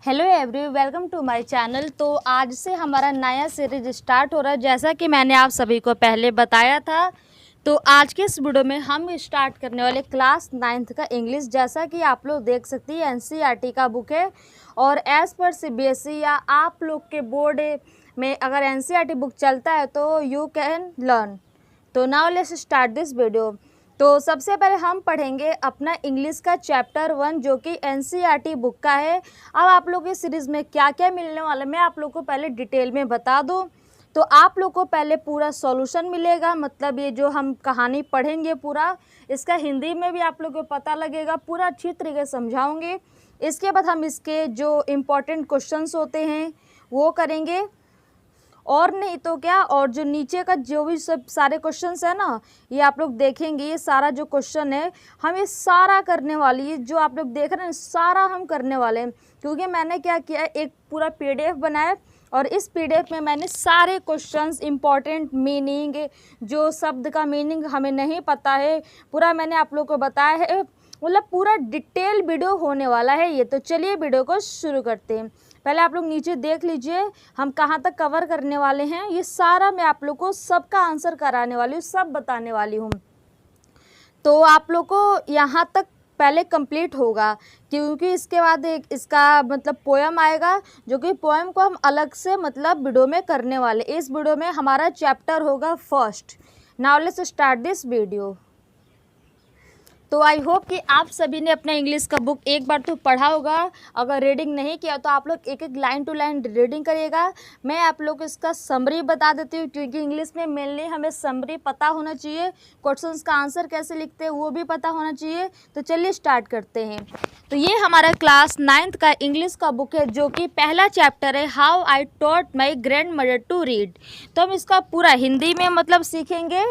Hello every welcome to my channel. तो आज से हमारा नया सीरीज स्टार्ट हो रहा है, जैसा कि मैंने आप सभी को पहले बताया था। तो आज के इस वीडियो में हम स्टार्ट करने वाले क्लास 9th का इंग्लिश। जैसा कि आप लोग देख सकते हैं एनसीईआरटी का बुक है और एज़ पर सीबीएसई या आप लोग के बोर्ड में अगर एनसीईआरटी बुक चलता है तो यू कैन लर्न। तो now let's start this video. तो सबसे पहले हम पढ़ेंगे अपना इंग्लिश का चैप्टर 1 जो कि एनसीईआरटी बुक का है। अब आप लोग इस सीरीज़ में क्या क्या मिलने वाला है मैं आप लोग को पहले डिटेल में बता दूं। तो आप लोग को पहले पूरा सॉल्यूशन मिलेगा, मतलब ये जो हम कहानी पढ़ेंगे पूरा इसका हिंदी में भी आप लोग को पता लगेगा, पूरा अच्छी तरीके से समझाऊंगे। इसके बाद हम इसके जो इम्पोर्टेंट क्वेश्चंस होते हैं वो करेंगे और नहीं तो क्या, और जो नीचे का जो भी सब सारे क्वेश्चंस है ना ये आप लोग देखेंगे। ये सारा जो क्वेश्चन है हम ये सारा करने वाली है, जो आप लोग देख रहे हैं सारा हम करने वाले हैं। क्योंकि मैंने क्या किया, एक पूरा पीडीएफ बनाया और इस पीडीएफ में मैंने सारे क्वेश्चंस इम्पॉर्टेंट मीनिंग, जो शब्द का मीनिंग हमें नहीं पता है पूरा मैंने आप लोग को बताया है। मतलब पूरा डिटेल वीडियो होने वाला है ये। तो चलिए वीडियो को शुरू करते हैं। पहले आप लोग नीचे देख लीजिए हम कहाँ तक कवर करने वाले हैं। ये सारा मैं आप लोग को सबका आंसर कराने वाली हूँ, सब बताने वाली हूँ। तो आप लोग को यहाँ तक पहले कंप्लीट होगा, क्योंकि इसके बाद एक इसका मतलब पोएम आएगा, जो कि पोएम को हम अलग से मतलब वीडियो में करने वाले। इस वीडियो में हमारा चैप्टर होगा first. Now let's start this video. तो आई होप कि आप सभी ने अपना इंग्लिश का बुक एक बार तो पढ़ा होगा। अगर रीडिंग नहीं किया तो आप लोग एक एक लाइन टू लाइन रीडिंग करिएगा। मैं आप लोग को इसका समरी बता देती हूँ, क्योंकि इंग्लिश में मेनली हमें समरी पता होना चाहिए, क्वेश्चंस का आंसर कैसे लिखते हैं वो भी पता होना चाहिए। तो चलिए स्टार्ट करते हैं। तो ये हमारा क्लास 9th का इंग्लिश का बुक है, जो कि पहला चैप्टर है how I taught my grandmother to read. तो हम इसका पूरा हिंदी में मतलब सीखेंगे।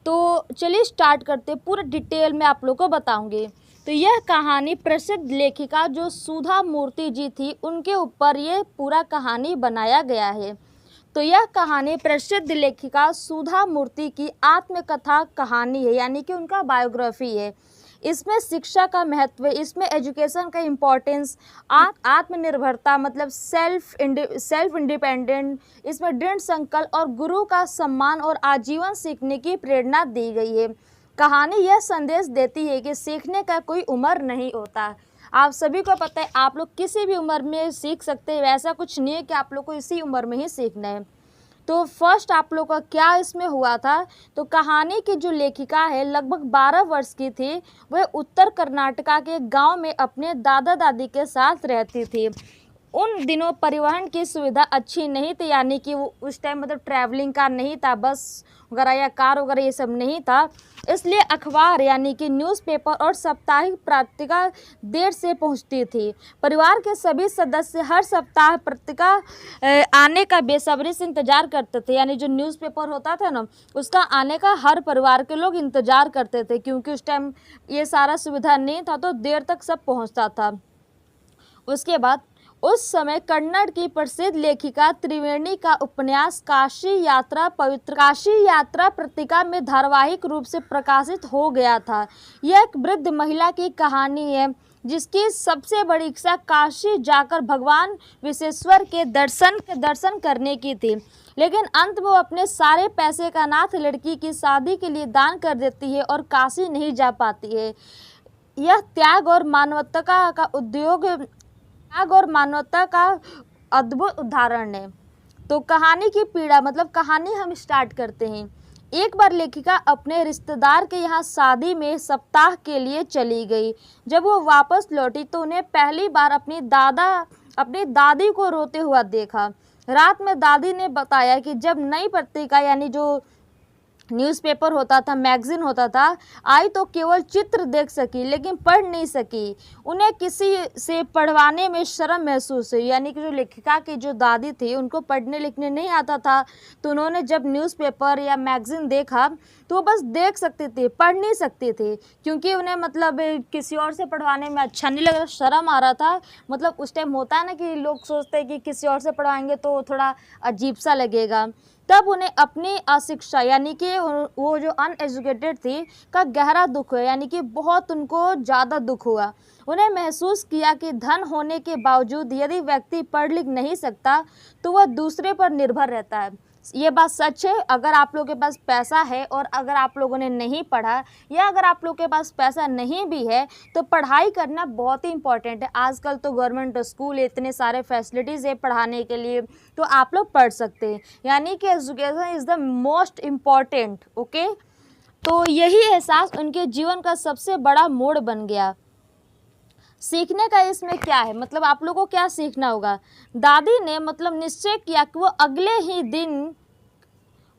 तो चलिए स्टार्ट करते हैं, पूरा डिटेल में आप लोग को बताऊंगी। तो यह कहानी प्रसिद्ध लेखिका जो सुधा मूर्ति जी थी उनके ऊपर ये पूरा कहानी बनाया गया है। तो यह कहानी प्रसिद्ध लेखिका सुधा मूर्ति की आत्मकथा कहानी है, यानी कि उनका बायोग्राफी है। इसमें शिक्षा का महत्व, इसमें एजुकेशन का इम्पोर्टेंस, आत्मनिर्भरता मतलब सेल्फ इंडिपेंडेंट, इसमें दृढ़ संकल्प और गुरु का सम्मान और आजीवन सीखने की प्रेरणा दी गई है। कहानी यह संदेश देती है कि सीखने का कोई उम्र नहीं होता। आप सभी को पता है आप लोग किसी भी उम्र में सीख सकते हैं, वैसा कुछ नहीं है कि आप लोग को इसी उम्र में ही सीखना है। तो फर्स्ट आप लोग का क्या इसमें हुआ था, तो कहानी की जो लेखिका है लगभग 12 वर्ष की थी। वह उत्तर कर्नाटका के गांव में अपने दादा दादी के साथ रहती थी। उन दिनों परिवहन की सुविधा अच्छी नहीं थी, यानी कि वो उस टाइम मतलब ट्रैवलिंग का नहीं था, बस वगैरह या कार वगैरह ये सब नहीं था। इसलिए अखबार यानी कि न्यूज़पेपर और साप्ताहिक पत्रिका देर से पहुंचती थी। परिवार के सभी सदस्य हर सप्ताह पत्रिका आने का बेसब्री से इंतजार करते थे, यानी जो न्यूज़पेपर होता था ना उसका आने का हर परिवार के लोग इंतजार करते थे, क्योंकि उस टाइम ये सारा सुविधा नहीं था तो देर तक सब पहुँचता था। उसके बाद उस समय कन्नड़ की प्रसिद्ध लेखिका त्रिवेणी का उपन्यास काशी यात्रा पत्रिका में धारावाहिक रूप से प्रकाशित हो गया था। यह एक वृद्ध महिला की कहानी है जिसकी सबसे बड़ी इच्छा काशी जाकर भगवान विश्वेश्वर के दर्शन करने की थी, लेकिन अंत में वो अपने सारे पैसे का नाथ लड़की की शादी के लिए दान कर देती है और काशी नहीं जा पाती है। यह त्याग और मानवता का अद्भुत उदाहरण है। तो कहानी की पीड़ा मतलब कहानी हम स्टार्ट करते हैं। एक बार लेखिका अपने रिश्तेदार के यहाँ शादी में सप्ताह के लिए चली गई। जब वो वापस लौटी तो उन्हें पहली बार अपनी दादी को रोते हुआ देखा। रात में दादी ने बताया कि जब नई पत्रिका यानी जो न्यूज़पेपर होता था, मैगजीन होता था, आई तो केवल चित्र देख सकी लेकिन पढ़ नहीं सकी। उन्हें किसी से पढ़वाने में शर्म महसूस हुई, यानी कि जो लेखिका की जो दादी थी उनको पढ़ने लिखने नहीं आता था। तो उन्होंने जब न्यूज़पेपर या मैगजीन देखा तो वो बस देख सकती थी, पढ़ नहीं सकती थी, क्योंकि उन्हें मतलब किसी और से पढ़वाने में अच्छा नहीं लग रहा, शर्म आ रहा था। मतलब उस टाइम होता है ना कि लोग सोचते हैं कि किसी और से पढ़वाएंगे तो थोड़ा अजीब सा लगेगा। तब उन्हें अपनी अशिक्षा यानी कि वो जो अनएजुकेटेड थी का गहरा दुख हुआ, यानी कि बहुत उनको ज़्यादा दुख हुआ। उन्हें महसूस किया कि धन होने के बावजूद यदि व्यक्ति पढ़ लिख नहीं सकता तो वह दूसरे पर निर्भर रहता है। ये बात सच है। अगर आप लोगों के पास पैसा है और अगर आप लोगों ने नहीं पढ़ा, या अगर आप लोगों के पास पैसा नहीं भी है, तो पढ़ाई करना बहुत ही इंपॉर्टेंट है। आजकल तो गवर्नमेंट स्कूल इतने सारे फैसिलिटीज़ है पढ़ाने के लिए, तो आप लोग पढ़ सकते हैं। यानी कि education is the most important. Okay, तो यही एहसास उनके जीवन का सबसे बड़ा मोड़ बन गया। सीखने का इसमें क्या है, मतलब आप लोगों को क्या सीखना होगा। दादी ने मतलब निश्चय किया कि वो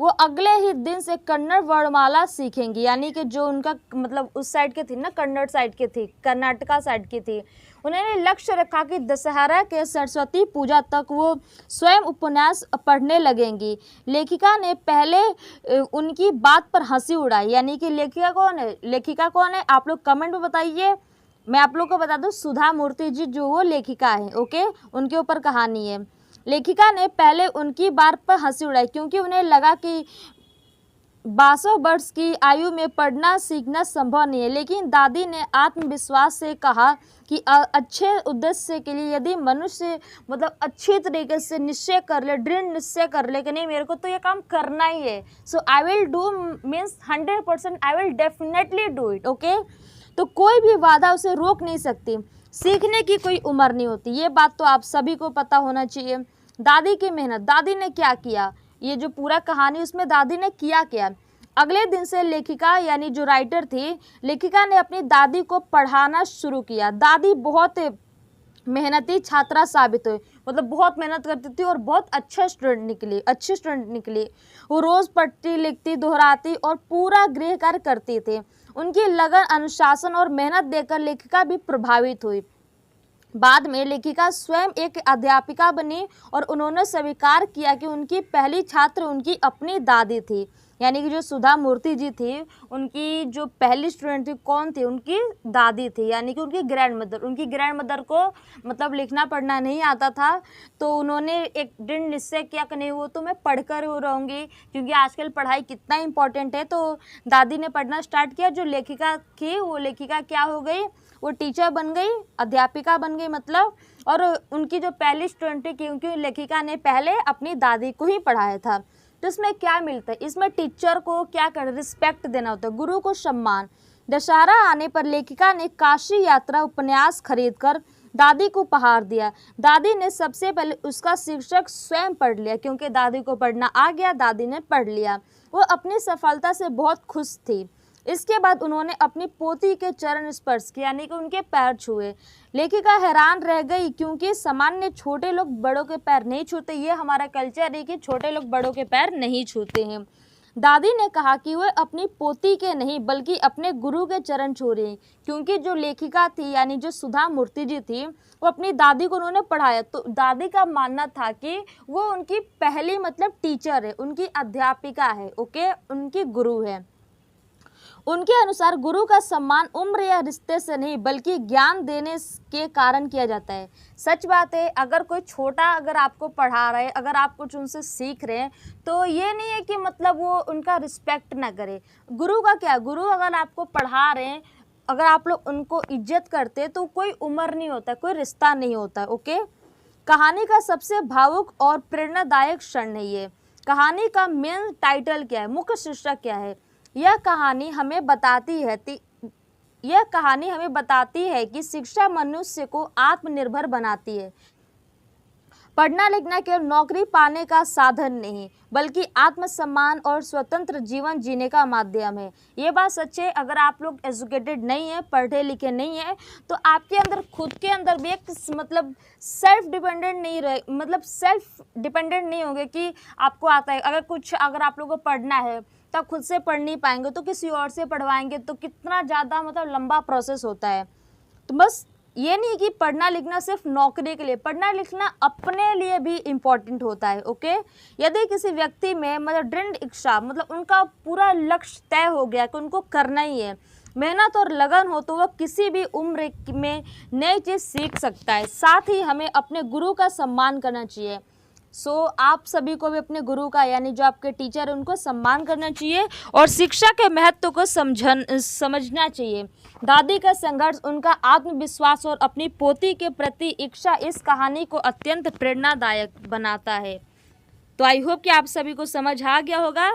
अगले ही दिन से कन्नड़ वर्णमाला सीखेंगी, यानी कि जो उनका मतलब उस साइड के थी ना, कन्नड़ साइड के थी, कर्नाटका साइड की थी। उन्होंने लक्ष्य रखा कि दशहरा के सरस्वती पूजा तक वो स्वयं उपन्यास पढ़ने लगेंगी। लेखिका ने पहले उनकी बात पर हंसी उड़ाई, यानी कि लेखिका कौन है आप लोग कमेंट में बताइए। मैं आप लोग को बता दूं, सुधा मूर्ति जी जो वो लेखिका है। ओके, उनके ऊपर कहानी है। लेखिका ने पहले उनकी बात पर हंसी उड़ाई क्योंकि उन्हें लगा कि 22 वर्ष की आयु में पढ़ना सीखना संभव नहीं है। लेकिन दादी ने आत्मविश्वास से कहा कि अच्छे उद्देश्य के लिए यदि मनुष्य मतलब अच्छी तरीके से निश्चय कर ले, दृढ़ निश्चय कर ले कि नहीं मेरे को तो ये काम करना ही है, so I will do means 100% I will definitely do it. Okay, तो कोई भी बाधा उसे रोक नहीं सकती। सीखने की कोई उम्र नहीं होती, ये बात तो आप सभी को पता होना चाहिए। दादी की मेहनत, दादी ने क्या किया, ये जो पूरा कहानी उसमें दादी ने किया क्या। अगले दिन से लेखिका यानी जो राइटर थी, लेखिका ने अपनी दादी को पढ़ाना शुरू किया। दादी बहुत मेहनती छात्रा साबित हुई, मतलब बहुत मेहनत करती थी और बहुत अच्छी स्टूडेंट निकली। वो रोज़ पढ़ती, लिखती, दोहराती और पूरा गृह कार्य करती थी। उनकी लगन, अनुशासन और मेहनत देखकर लेखिका भी प्रभावित हुई। बाद में लेखिका स्वयं एक अध्यापिका बनी और उन्होंने स्वीकार किया कि उनकी पहली छात्र उनकी अपनी दादी थी, यानी कि जो सुधा मूर्ति जी थी उनकी जो पहली स्टूडेंट थी कौन थी, उनकी दादी थी, यानी कि उनकी ग्रैंड मदर को मतलब लिखना पढ़ना नहीं आता था। तो उन्होंने एक दृढ़ निश्चय किया कि नहीं वो तो मैं पढ़कर रहूँगी, क्योंकि आजकल पढ़ाई कितना इंपॉर्टेंट है। तो दादी ने पढ़ना स्टार्ट किया। जो लेखिका थी वो लेखिका क्या हो गई, वो टीचर बन गई, अध्यापिका बन गई मतलब। और उनकी जो पहली स्टूडेंट थी, क्योंकि लेखिका ने पहले अपनी दादी को ही पढ़ाया था। तो इसमें क्या मिलता है, इसमें टीचर को क्या कर रिस्पेक्ट देना होता है, गुरु को सम्मान। दशहरा आने पर लेखिका ने काशी यात्रा उपन्यास खरीदकर दादी को उपहार दिया। दादी ने सबसे पहले उसका शीर्षक स्वयं पढ़ लिया, क्योंकि दादी को पढ़ना आ गया, दादी ने पढ़ लिया। वो अपनी सफलता से बहुत खुश थी। इसके बाद उन्होंने अपनी पोती के चरण स्पर्श किया, यानी कि उनके पैर छुए। लेखिका हैरान रह गई, क्योंकि सामान्य छोटे लोग बड़ों के पैर नहीं छूते। ये हमारा कल्चर है कि छोटे लोग बड़ों के पैर नहीं छूते हैं। दादी ने कहा कि वह अपनी पोती के नहीं बल्कि अपने गुरु के चरण छू रही, क्योंकि जो लेखिका थी यानी जो सुधा मूर्ति जी थी वो अपनी दादी को उन्होंने पढ़ाया। तो दादी का मानना था कि वो उनकी पहली मतलब टीचर है, उनकी अध्यापिका है। ओके, उनकी गुरु है। उनके अनुसार गुरु का सम्मान उम्र या रिश्ते से नहीं बल्कि ज्ञान देने के कारण किया जाता है। सच बात है, अगर कोई छोटा अगर आपको पढ़ा रहे, अगर आप कुछ उनसे सीख रहे हैं, तो ये नहीं है कि मतलब वो उनका रिस्पेक्ट ना करे। गुरु का क्या, गुरु अगर आपको पढ़ा रहे हैं, अगर आप लोग उनको इज्जत करते तो कोई उम्र नहीं होता, कोई रिश्ता नहीं होता। ओके, कहानी का सबसे भावुक और प्रेरणादायक क्षण है ये। कहानी का मेन टाइटल क्या है, मुख्य शीर्षक क्या है। यह कहानी हमें बताती है कि शिक्षा मनुष्य को आत्मनिर्भर बनाती है। पढ़ना लिखना केवल नौकरी पाने का साधन नहीं बल्कि आत्मसम्मान और स्वतंत्र जीवन जीने का माध्यम है। ये बात सच है। अगर आप लोग एजुकेटेड नहीं है, पढ़े लिखे नहीं है, तो आपके अंदर खुद के अंदर भी एक मतलब सेल्फ डिपेंडेंट नहीं होंगे कि आपको आता है। अगर आप लोगों को पढ़ना है तब खुद से पढ़ नहीं पाएंगे तो किसी और से पढ़वाएंगे, तो कितना ज़्यादा मतलब लंबा प्रोसेस होता है। तो बस ये नहीं कि पढ़ना लिखना सिर्फ नौकरी के लिए, पढ़ना लिखना अपने लिए भी इम्पोर्टेंट होता है। ओके, यदि किसी व्यक्ति में मतलब दृढ़ इच्छा, मतलब उनका पूरा लक्ष्य तय हो गया कि उनको करना ही है, मेहनत और लगन हो, तो वह किसी भी उम्र में नई चीज़ सीख सकता है। साथ ही हमें अपने गुरु का सम्मान करना चाहिए। सो आप सभी को भी अपने गुरु का यानी जो आपके टीचर है उनको सम्मान करना चाहिए और शिक्षा के महत्व को समझना चाहिए। दादी का संघर्ष, उनका आत्मविश्वास और अपनी पोती के प्रति इच्छा इस कहानी को अत्यंत प्रेरणादायक बनाता है। तो आई होप कि आप सभी को समझ आ गया होगा।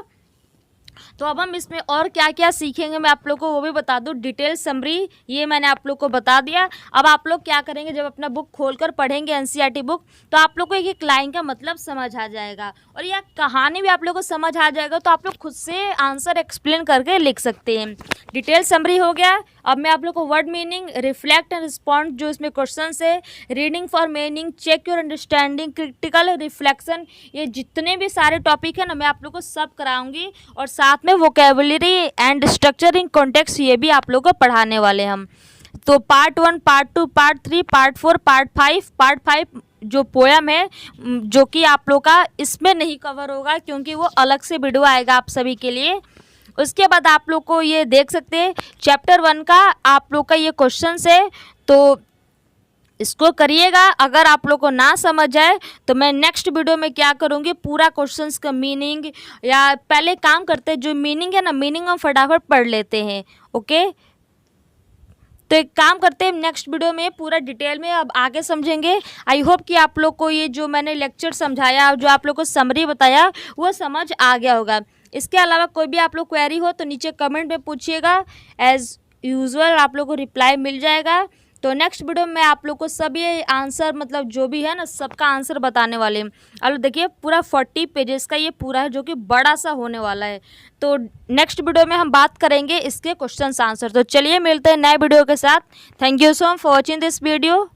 तो अब हम इसमें और क्या क्या सीखेंगे मैं आप लोग को वो भी बता दूं। डिटेल समरी ये मैंने आप लोग को बता दिया। अब आप लोग क्या करेंगे, जब अपना बुक खोलकर पढ़ेंगे एनसीईआरटी बुक, तो आप लोग को एक एक लाइन का मतलब समझ आ जाएगा और यह कहानी भी आप लोग को समझ आ जाएगा। तो आप लोग खुद से आंसर एक्सप्लेन करके लिख सकते हैं। डिटेल समरी हो गया। अब मैं आप लोग को word meaning, reflect and respond जो इसमें क्वेश्चन है, reading for meaning, check your understanding, critical reflection, ये जितने भी सारे टॉपिक है ना मैं आप लोग को सब कराऊंगी और साथ में वोकेबुलरी एंड स्ट्रक्चरिंग कॉन्टेक्स्ट ये भी आप लोग को पढ़ाने वाले हम। तो part 1, part 2, part 3, part 4, part 5 जो पोयम है जो कि आप लोग का इसमें नहीं कवर होगा क्योंकि वो अलग से वीडियो आएगा आप सभी के लिए। उसके बाद आप लोग को ये देख सकते हैं चैप्टर 1 का आप लोग का ये क्वेश्चन है, तो इसको करिएगा। अगर आप लोग को ना समझ आए तो मैं नेक्स्ट वीडियो में क्या करूँगी, पूरा क्वेश्चंस का मीनिंग, या पहले काम करते हैं जो मीनिंग है ना, मीनिंग हम फटाफट पढ़ लेते हैं। ओके, तो एक काम करते हैं नेक्स्ट वीडियो में पूरा डिटेल में अब आगे समझेंगे। आई होप कि आप लोग को ये जो मैंने लेक्चर समझाया, जो आप लोग को समरी बताया, वो समझ आ गया होगा। इसके अलावा कोई भी आप लोग क्वेरी हो तो नीचे कमेंट में पूछिएगा। एज़ यूजुअल आप लोग को रिप्लाई मिल जाएगा। तो नेक्स्ट वीडियो में आप लोग को सभी आंसर मतलब जो भी है ना सबका आंसर बताने वाले हैं। अब देखिए पूरा 40 पेजेस का ये पूरा है जो कि बड़ा सा होने वाला है। तो नेक्स्ट वीडियो में हम बात करेंगे इसके क्वेश्चन आंसर। तो चलिए मिलते हैं नए वीडियो के साथ। Thank you so much for watching this video.